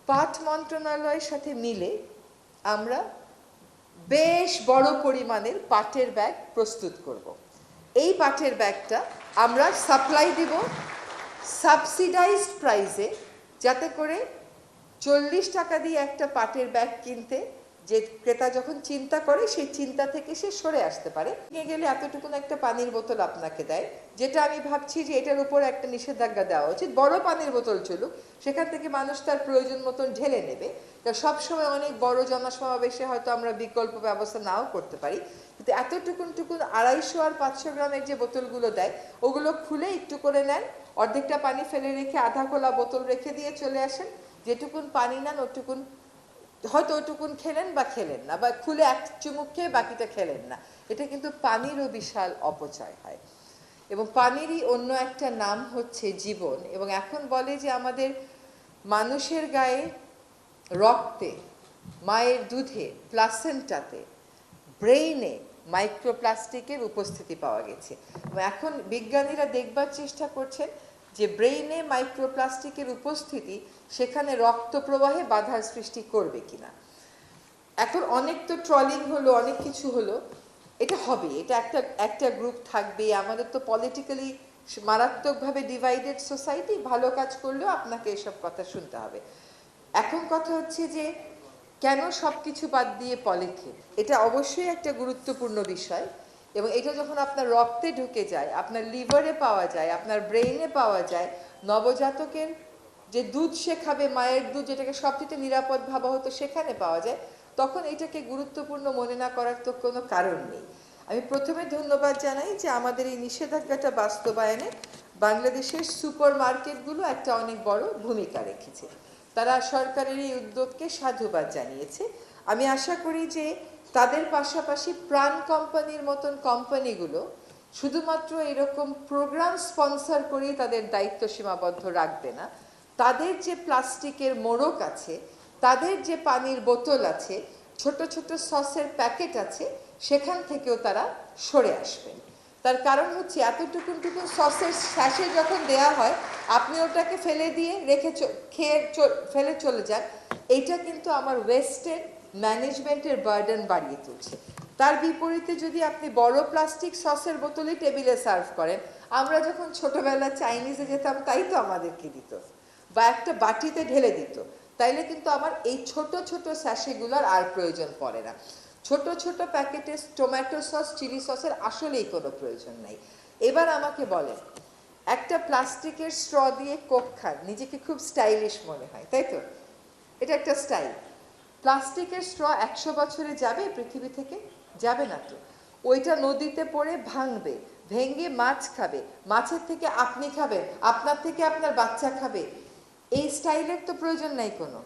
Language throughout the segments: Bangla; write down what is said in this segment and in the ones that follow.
পাট মন্ত্রণালয়ের সাথে মিলে আমরা বেশ বড় পরিমাণের পাটের ব্যাগ প্রস্তুত করব। এই পাটের ব্যাগটা আমরা সাপ্লাই দেব সাবসিডাইজড প্রাইসে, যাতে করে 40 টাকা দিয়ে একটা পাটের ব্যাগ কিনতে যে ক্রেতা যখন চিন্তা করে সেই চিন্তা থেকে সে সরে আসতে পারে। নিয়ে গেলে এতটুকুন একটা পানির বোতল আপনাকে দেয়, যেটা আমি ভাবছি যে এটার উপর একটা নিষেধাজ্ঞা দেওয়া উচিত। বড় পানির বোতল চলুক, সেখান থেকে মানুষ তার প্রয়োজন মতন ঢেলে নেবে। তা সবসময় অনেক বড় জনসমাবেশে হয়তো আমরা বিকল্প ব্যবস্থা নাও করতে পারি, কিন্তু এতটুকুন 250 আর 500 গ্রামের যে বোতলগুলো দেয় ওগুলো খুলে একটু করে নেন, অর্ধেকটা পানি ফেলে রেখে আধা খোলা বোতল রেখে দিয়ে চলে আসেন। যেটুকুন পানি নেন ওটুকুন হয়তো ওটুকুন খেলেন বা খেলেন না, বা খুলে এক চুমুক খেয়ে বাকিটা খেলেন না। এটা কিন্তু পানিরও বিশাল অপচয় হয়, এবং পানিরই অন্য একটা নাম হচ্ছে জীবন। এবং এখন বলে যে আমাদের মানুষের গায়ে, রক্তে, মায়ের দুধে, প্লাসেন্টাতে, ব্রেইনে মাইক্রোপ্লাস্টিকের উপস্থিতি পাওয়া গেছে। এখন বিজ্ঞানীরা দেখবার চেষ্টা করছেন যে ব্রেইনে মাইক্রোপ্লাস্টিকের উপস্থিতি সেখানে রক্ত প্রবাহে বাধার সৃষ্টি করবে কিনা। এখন অনেক তো ট্রলিং হলো, অনেক কিছু হলো, এটা হবে, এটা একটা গ্রুপ থাকবে। আমাদের তো পলিটিক্যালি মারাত্মকভাবে ডিভাইডেড সোসাইটি, ভালো কাজ করলেও আপনাকে এসব কথা শুনতে হবে। এখন কথা হচ্ছে যে কেন সব কিছু বাদ দিয়ে পলিথিন? এটা অবশ্যই একটা গুরুত্বপূর্ণ বিষয়, এবং এটা যখন আপনার রক্তে ঢুকে যায়, আপনার লিভারে পাওয়া যায়, আপনার ব্রেইনে পাওয়া যায়, নবজাতকের যে দুধ সে খাবে, মায়ের দুধ যেটাকে সবচেয়ে নিরাপদ ভাবা হতো, সেখানে পাওয়া যায়, তখন এটাকে গুরুত্বপূর্ণ মনে না করার তো কোনো কারণ নেই। আমি প্রথমে ধন্যবাদ জানাই যে আমাদের এই নিষেধাজ্ঞাটা বাস্তবায়নে বাংলাদেশের সুপার মার্কেটগুলো একটা অনেক বড় ভূমিকা রেখেছে। তারা সরকারের এই উদ্যোগকে সাধুবাদ জানিয়েছে। আমি আশা করি যে তাদের পাশাপাশি প্রাণ কোম্পানির মতন কোম্পানিগুলো শুধুমাত্র এরকম প্রোগ্রাম স্পন্সর করেই তাদের দায়িত্ব সীমাবদ্ধ রাখবে না। তাদের যে প্লাস্টিকের মোড়ক আছে, তাদের যে পানির বোতল আছে, ছোট ছোট সসের প্যাকেট আছে, সেখান থেকেও তারা সরে আসবেন। তার কারণ হচ্ছে এতটুকুন সসের স্যাশে যখন দেয়া হয়, আপনি ওটাকে ফেলে দিয়ে রেখে খেয়ে ফেলে চলে যান, এইটা কিন্তু আমার ওয়েস্টের ম্যানেজমেন্টের বার্ডেন বাড়িয়ে তুলছে। তার বিপরীতে যদি আপনি বড় প্লাস্টিক সসের বোতলে টেবিলে সার্ভ করেন, আমরা যখন ছোটবেলা চাইনিজে যেতাম তাই তো আমাদেরকে দিত, বা একটা বাটিতে ঢেলে দিত, তাইলে কিন্তু আমার এই ছোট ছোট স্যাশেগুলোর আর প্রয়োজন পড়ে না। ছোট ছোট প্যাকেটে টমেটো সস, চিলি সসের আসলেই কোনো প্রয়োজন নাই। এবার আমাকে বলেন, একটা প্লাস্টিকের স্ট্র দিয়ে কোক খান, নিজেকে খুব স্টাইলিশ মনে হয়, তাই তো? এটা একটা স্টাইল। প্লাস্টিকের স্ট্র 100 বছরে যাবে পৃথিবী থেকে? যাবে না তো। ওইটা নদীতে পড়ে ভাঙবে, ভেঙে মাছ খাবে, মাছের থেকে আপনি খাবেন, আপনার থেকে আপনার বাচ্চা খাবে। এই স্টাইলের তো প্রয়োজন নাই কোনো।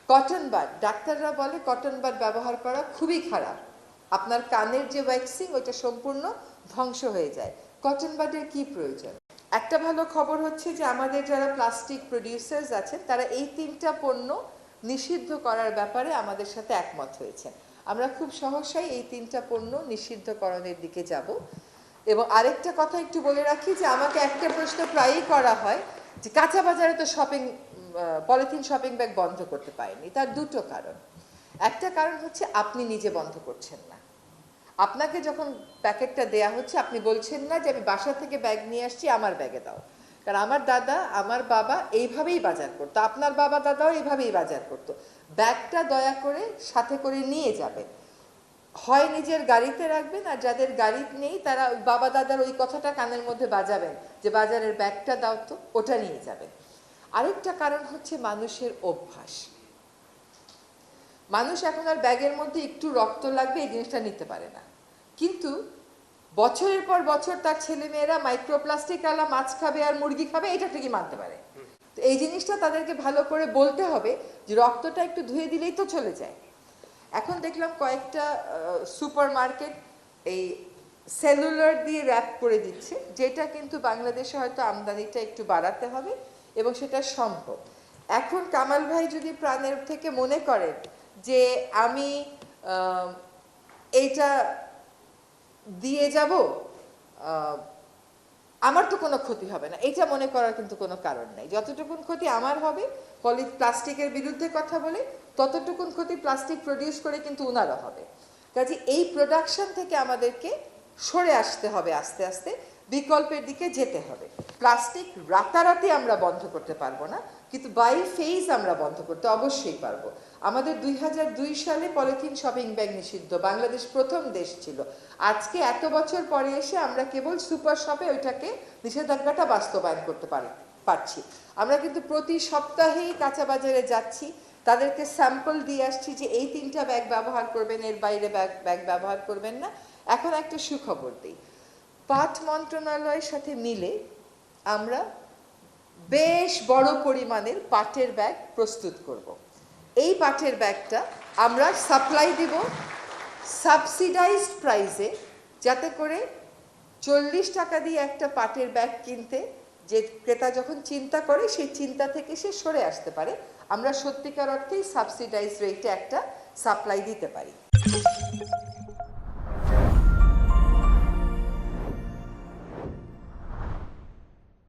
কটন বাড, ডাক্তাররা বলে কটন বাড ব্যবহার করা খুবই খারাপ, আপনার কানের যে ওয়্যাক্সিং ওইটা সম্পূর্ণ ধ্বংস হয়ে যায়। কটন বাডের কি প্রয়োজন? একটা ভালো খবর হচ্ছে যে আমাদের যারা প্লাস্টিক প্রডিউসার্স আছেন তারা এই 3টা পণ্য নিষিদ্ধ করার ব্যাপারে আমাদের সাথে একমত হয়েছেন। আমরা খুব সহসাই এই 3টা পণ্য নিষিদ্ধকরণের দিকে যাব। এবং আরেকটা কথা একটু বলে রাখি যে আমাকে একটা প্রশ্ন প্রায়ই করা হয় যে কাঁচা বাজারে তো পলিথিন শপিং ব্যাগ বন্ধ করতে পারেনি। তার দুটো কারণ। একটা কারণ হচ্ছে আপনি নিজে বন্ধ করছেন না। আপনাকে যখন প্যাকেটটা দেয়া হচ্ছে আপনি বলছেন না যে আমি বাসা থেকে ব্যাগ নিয়ে আসছি, আমার ব্যাগে দাও। কারণ আমার দাদা, আমার বাবা এইভাবেই বাজার করতো, আপনার বাবা দাদাও এইভাবেই বাজার করতো। ব্যাগটা দয়া করে সাথে করে নিয়ে যাবেন, হয় নিজের গাড়িতে রাখবেন, আর যাদের গাড়ি নেই তারা বাবা দাদার ওই কথাটা কানের মধ্যে বাজাবেন যে বাজারের ব্যাগটা দাও তো, ওটা নিয়ে যাবেন। আরেকটা কারণ হচ্ছে মানুষের অভ্যাস। মানুষ এখন আর ব্যাগের মধ্যে একটু রক্ত লাগবে এই জিনিসটা নিতে পারে না, কিন্তু বছরের পর বছর তার ছেলেমেয়েরা মাইক্রোপ্লাস্টিক আলা মাছ খাবে আর মুরগি খাবে, এটা ঠিকই মানতে পারে। তো এই জিনিসটা তাদেরকে ভালো করে বলতে হবে যে রক্তটা একটু ধুয়ে দিলেই তো চলে যায়। এখন দেখলাম কয়েকটা সুপার মার্কেট এই সেলুলার দিয়ে র্যাপ করে দিচ্ছে, যেটা কিন্তু বাংলাদেশে হয়তো আমদানিটা একটু বাড়াতে হবে, এবং সেটা সম্ভব। এখন কামাল ভাই যদি প্রাণের থেকে মনে করেন যে আমি এইটা দিয়ে যাব আমার তো কোনো ক্ষতি হবে না, এটা মনে করার কিন্তু কোনো কারণ নাই। যতটুকুন ক্ষতি আমার হবে প্লাস্টিকের বিরুদ্ধে কথা বলে, ততটুকুন ক্ষতি প্লাস্টিক প্রডিউস করে কিন্তু উনারও হবে। কাজে এই প্রোডাকশন থেকে আমাদেরকে সরে আসতে হবে, আস্তে আস্তে বিকল্পের দিকে যেতে হবে। প্লাস্টিক রাতারাতি আমরা বন্ধ করতে পারবো না, কিন্তু বাই ফেজ আমরা বন্ধ করতে অবশ্যই পারবো। আমাদের 2002 সালে পলিথিন শপিং ব্যাগ নিষিদ্ধ, বাংলাদেশ প্রথম দেশ ছিল। আজকে এত বছর পরে এসে আমরা কেবল সুপার শপে ওইটাকে নিষেধাজ্ঞাটা বাস্তবায়ন করতে পারছি। আমরা কিন্তু প্রতি সপ্তাহেই কাঁচা বাজারে যাচ্ছি, তাদেরকে স্যাম্পল দিয়ে আসছি যে এই 3টা ব্যাগ ব্যবহার করবেন, এর বাইরে ব্যাগ ব্যবহার করবেন না। এখন একটা সুখবর দিই, পাট মন্ত্রণালয়ের সাথে মিলে আমরা বেশ বড় পরিমাণের পাটের ব্যাগ প্রস্তুত করব। এই পাটের ব্যাগটা আমরা সাপ্লাই দিব সাবসিডাইজড প্রাইসে, যাতে করে 40 টাকা দিয়ে একটা পাটের ব্যাগ কিনতে যে ক্রেতা যখন চিন্তা করে, সেই চিন্তা থেকে সে সরে আসতে পারে। আমরা সত্যিকার অর্থেই সাবসিডাইজ রেটে একটা সাপ্লাই দিতে পারি।